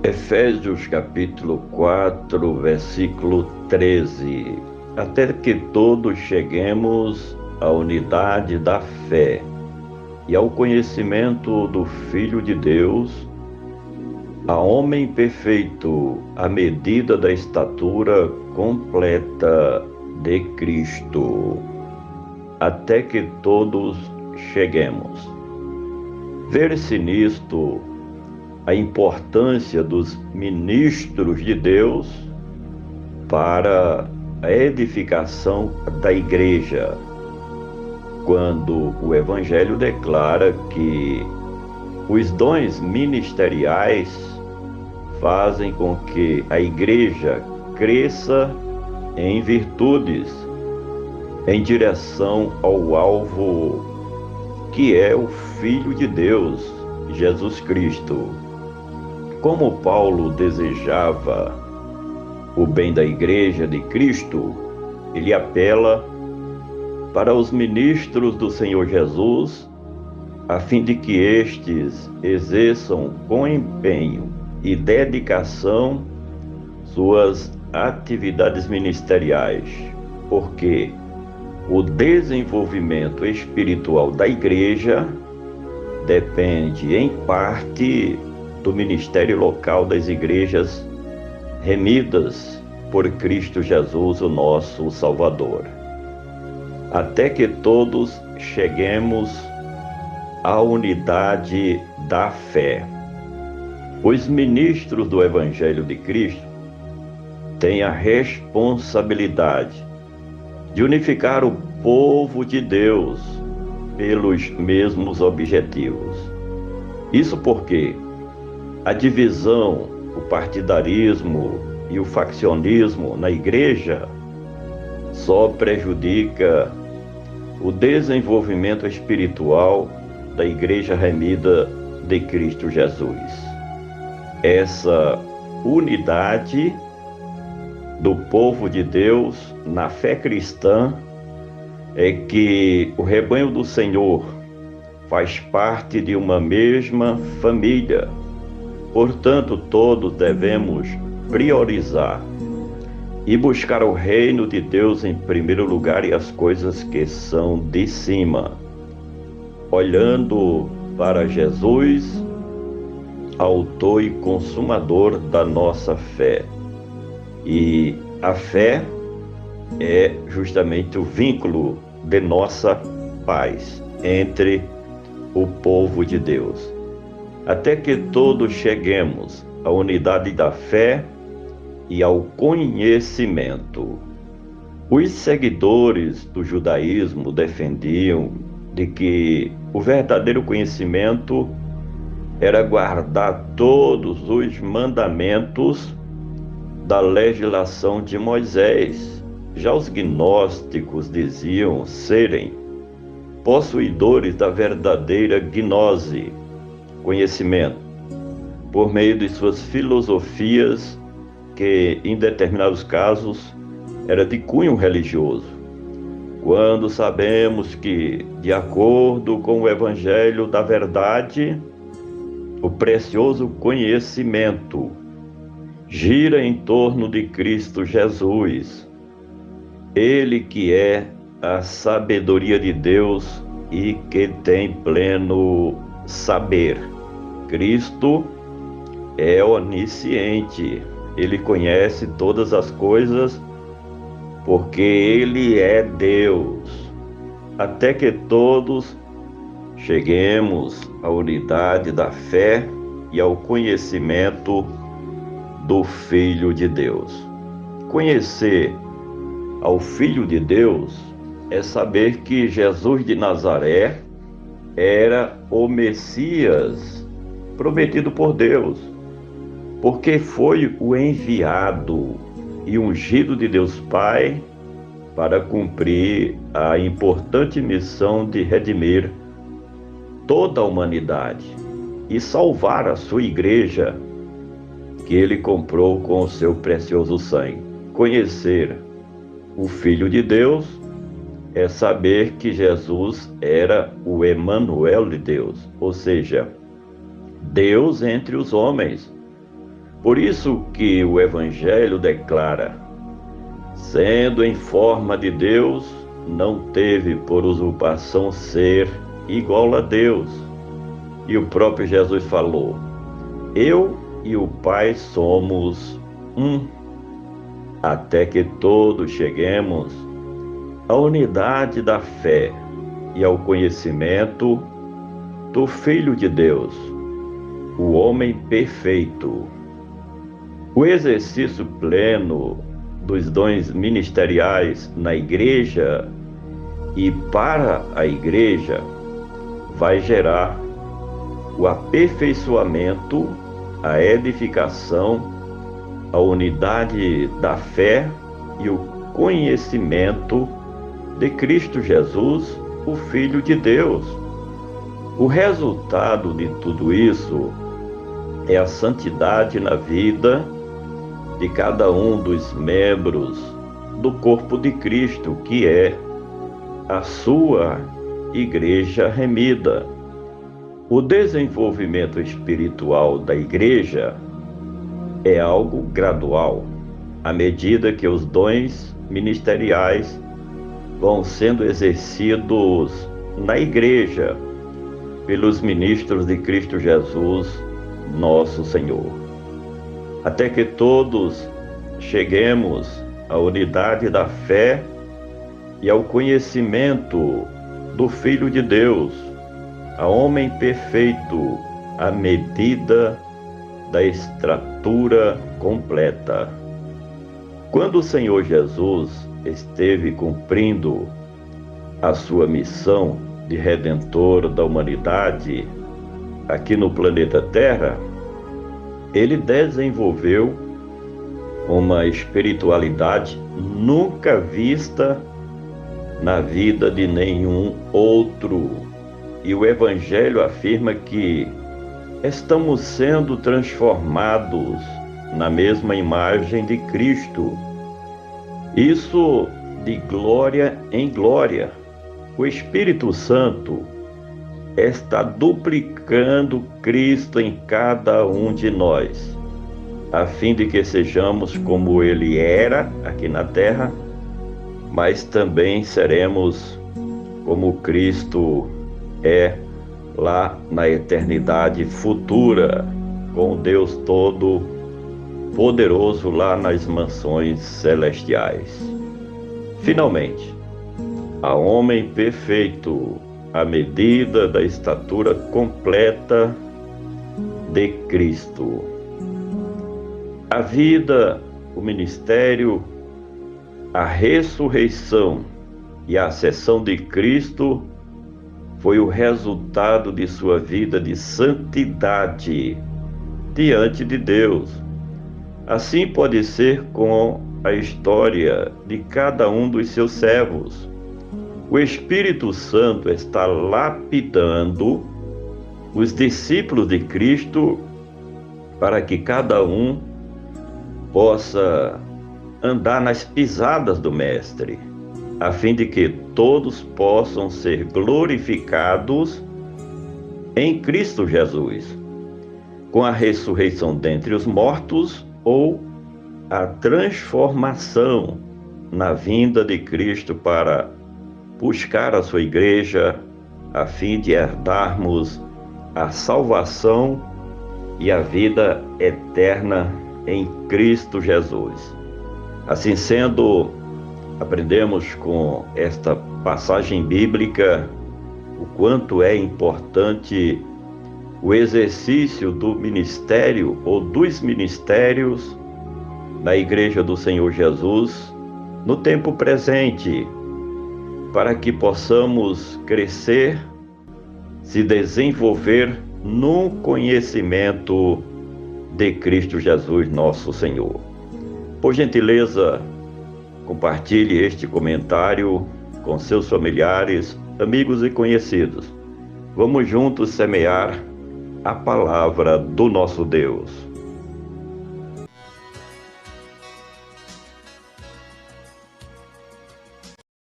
Efésios capítulo 4, versículo 13. Até que todos cheguemos à unidade da fé e ao conhecimento do Filho de Deus, a homem perfeito, à medida da estatura completa de Cristo. Até que todos cheguemos. Ver-se nisto a importância dos ministros de Deus para a edificação da igreja, quando o Evangelho declara que os dons ministeriais fazem com que a igreja cresça em virtudes, em direção ao alvo que é o Filho de Deus, Jesus Cristo. Como Paulo desejava o bem da igreja de Cristo, ele apela para os ministros do Senhor Jesus, a fim de que estes exerçam com empenho e dedicação suas atividades ministeriais, porque o desenvolvimento espiritual da igreja depende, em parte, do ministério local das igrejas remidas por Cristo Jesus, o nosso Salvador. Até que todos cheguemos à unidade da fé. Os ministros do Evangelho de Cristo têm a responsabilidade de unificar o povo de Deus pelos mesmos objetivos. Isso porque a divisão, o partidarismo e o faccionismo na igreja só prejudica o desenvolvimento espiritual da igreja remida de Cristo Jesus. Essa unidade do povo de Deus na fé cristã é que o rebanho do Senhor faz parte de uma mesma família. Portanto, todos devemos priorizar e buscar o reino de Deus em primeiro lugar e as coisas que são de cima, olhando para Jesus, autor e consumador da nossa fé. E a fé é justamente o vínculo de nossa paz entre o povo de Deus. Até que todos cheguemos à unidade da fé e ao conhecimento. Os seguidores do judaísmo defendiam de que o verdadeiro conhecimento era guardar todos os mandamentos da legislação de Moisés. Já os gnósticos diziam serem possuidores da verdadeira gnose, conhecimento, por meio de suas filosofias que, em determinados casos, era de cunho religioso. Quando sabemos que, de acordo com o Evangelho da Verdade, o precioso conhecimento gira em torno de Cristo Jesus, Ele que é a sabedoria de Deus e que tem pleno saber. Cristo é onisciente, Ele conhece todas as coisas porque Ele é Deus. Até que todos cheguemos à unidade da fé e ao conhecimento do Filho de Deus. Conhecer ao Filho de Deus é saber que Jesus de Nazaré era o Messias prometido por Deus, porque foi o enviado e ungido de Deus Pai para cumprir a importante missão de redimir toda a humanidade e salvar a sua igreja, que ele comprou com o seu precioso sangue. Conhecer o Filho de Deus é saber que Jesus era o Emanuel de Deus, ou seja, Deus entre os homens, Por isso que o Evangelho declara: sendo em forma de Deus, não teve por usurpação ser igual a Deus. E o próprio Jesus falou: eu e o Pai somos um, até que todos cheguemos à unidade da fé e ao conhecimento do Filho de Deus, o homem perfeito. O exercício pleno dos dons ministeriais na igreja e para a igreja vai gerar o aperfeiçoamento, a edificação, a unidade da fé e o conhecimento de Cristo Jesus, o Filho de Deus. O resultado de tudo isso é a santidade na vida de cada um dos membros do corpo de Cristo, que é a sua igreja remida. O desenvolvimento espiritual da igreja é algo gradual, à medida que os dons ministeriais vão sendo exercidos na igreja pelos ministros de Cristo Jesus, nosso Senhor. Até que todos cheguemos à unidade da fé e ao conhecimento do Filho de Deus, a homem perfeito, à medida da estatura completa. Quando o Senhor Jesus esteve cumprindo a sua missão de redentor da humanidade aqui no planeta Terra, ele desenvolveu uma espiritualidade nunca vista na vida de nenhum outro. E o Evangelho afirma que estamos sendo transformados na mesma imagem de Cristo. Isso de glória em glória. O Espírito Santo está duplicando Cristo em cada um de nós, a fim de que sejamos como Ele era aqui na terra, mas também seremos como Cristo é lá na eternidade futura, com Deus Todo-Poderoso lá nas mansões celestiais. Finalmente, a homem perfeito, à medida da estatura completa de Cristo. A vida, o ministério, a ressurreição e a ascensão de Cristo foi o resultado de sua vida de santidade diante de Deus. Assim pode ser com a história de cada um dos seus servos. O Espírito Santo está lapidando os discípulos de Cristo para que cada um possa andar nas pisadas do Mestre, a fim de que todos possam ser glorificados em Cristo Jesus, com a ressurreição dentre os mortos ou a transformação na vinda de Cristo para buscar a sua igreja, a fim de herdarmos a salvação e a vida eterna em Cristo Jesus. Assim sendo, aprendemos com esta passagem bíblica o quanto é importante o exercício do ministério ou dos ministérios na Igreja do Senhor Jesus no tempo presente, para que possamos crescer, se desenvolver no conhecimento de Cristo Jesus, nosso Senhor. Por gentileza, compartilhe este comentário com seus familiares, amigos e conhecidos. Vamos juntos semear a palavra do nosso Deus.